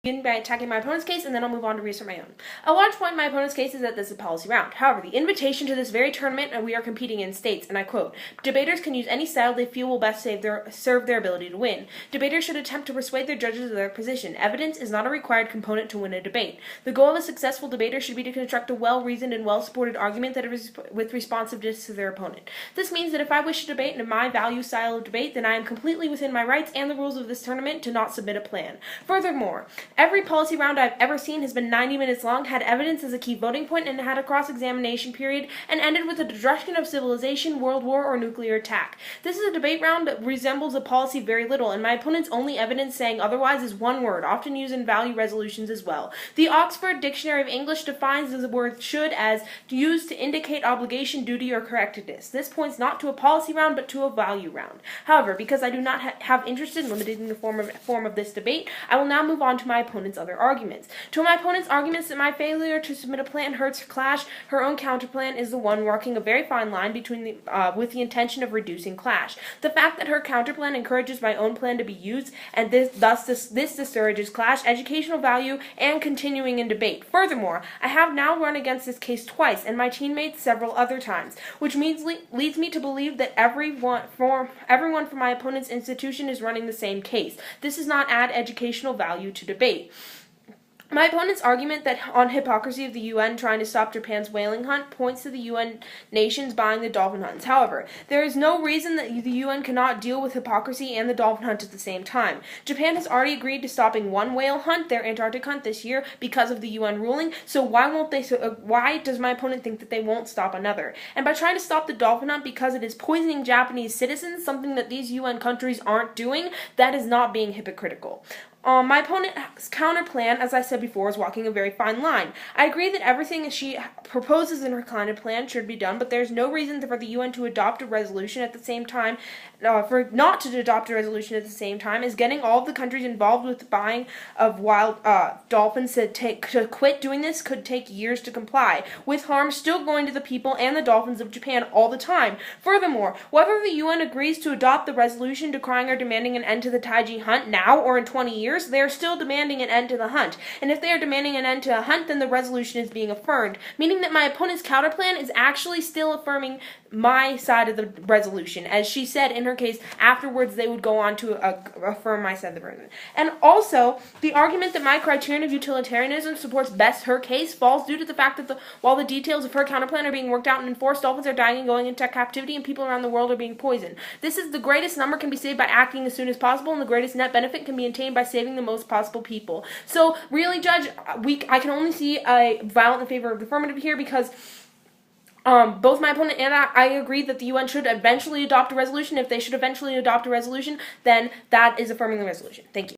begin by attacking my opponent's case, and then I'll move on to reassert my own. A large point in my opponent's case is that this is a policy round. However, the invitation to this very tournament and we are competing in states, and I quote, "Debaters can use any style they feel will best serve their ability to win. Debaters should attempt to persuade their judges of their position. Evidence is not a required component to win a debate. The goal of a successful debater should be to construct a well-reasoned and well-supported argument that is with responsiveness to their opponent. This means that if I wish to debate in my value style of debate, then I am completely within my rights and the rules of this tournament to not submit a plan. Furthermore, every policy round I've ever seen has been 90 minutes long, had evidence as a key voting point, and had a cross-examination period, and ended with a destruction of civilization, world war, or nuclear attack. This is a debate round that resembles a policy very little, and my opponent's only evidence saying otherwise is one word, often used in value resolutions as well. The Oxford Dictionary of English defines the word should as used to indicate obligation, duty, or correctness. This points not to a policy round, but to a value round. However, because I do not have interest in limiting the form of this debate, I will now move on to my opponent's other arguments. To my opponent's arguments that my failure to submit a plan hurts Clash, her own counterplan is the one walking a very fine line between with the intention of reducing Clash. The fact that her counterplan encourages my own plan to be used, and this discourages Clash, educational value, and continuing in debate. Furthermore, I have now run against this case twice, and my teammates several other times, which leads me to believe that everyone from my opponent's institution is running the same case. This does not add educational value to debate. My opponent's argument that on hypocrisy of the UN trying to stop Japan's whaling hunt points to the UN nations buying the dolphin hunts. However, there is no reason that the UN cannot deal with hypocrisy and the dolphin hunt at the same time. Japan has already agreed to stopping one whale hunt, their Antarctic hunt, this year because of the UN ruling, so why does my opponent think that they won't stop another? And by trying to stop the dolphin hunt because it is poisoning Japanese citizens, something that these UN countries aren't doing, that is not being hypocritical. My opponent's counterplan, as I said before, is walking a very fine line. I agree that everything she proposes in her counterplan should be done, but there's no reason for the UN to adopt a resolution at the same time, for not to adopt a resolution at the same time, as getting all of the countries involved with the buying of wild dolphins to quit doing this could take years to comply, with harm still going to the people and the dolphins of Japan all the time. Furthermore, whether the UN agrees to adopt the resolution decrying or demanding an end to the Taiji hunt now or in 20 years, they are still demanding an end to the hunt. And if they are demanding an end to a hunt, then the resolution is being affirmed, meaning that my opponent's counterplan is actually still affirming my side of the resolution. As she said in her case, afterwards they would go on to affirm my side of the resolution. And also, the argument that my criterion of utilitarianism supports best her case falls due to the fact that while the details of her counterplan are being worked out and enforced, dolphins are dying and going into captivity, and people around the world are being poisoned. This is the greatest number can be saved by acting as soon as possible, and the greatest net benefit can be attained by saving the most possible people. So, really, Judge, I can only see a violent in favor of the affirmative here because both my opponent and I agree that the UN should eventually adopt a resolution. If they should eventually adopt a resolution, then that is affirming the resolution. Thank you.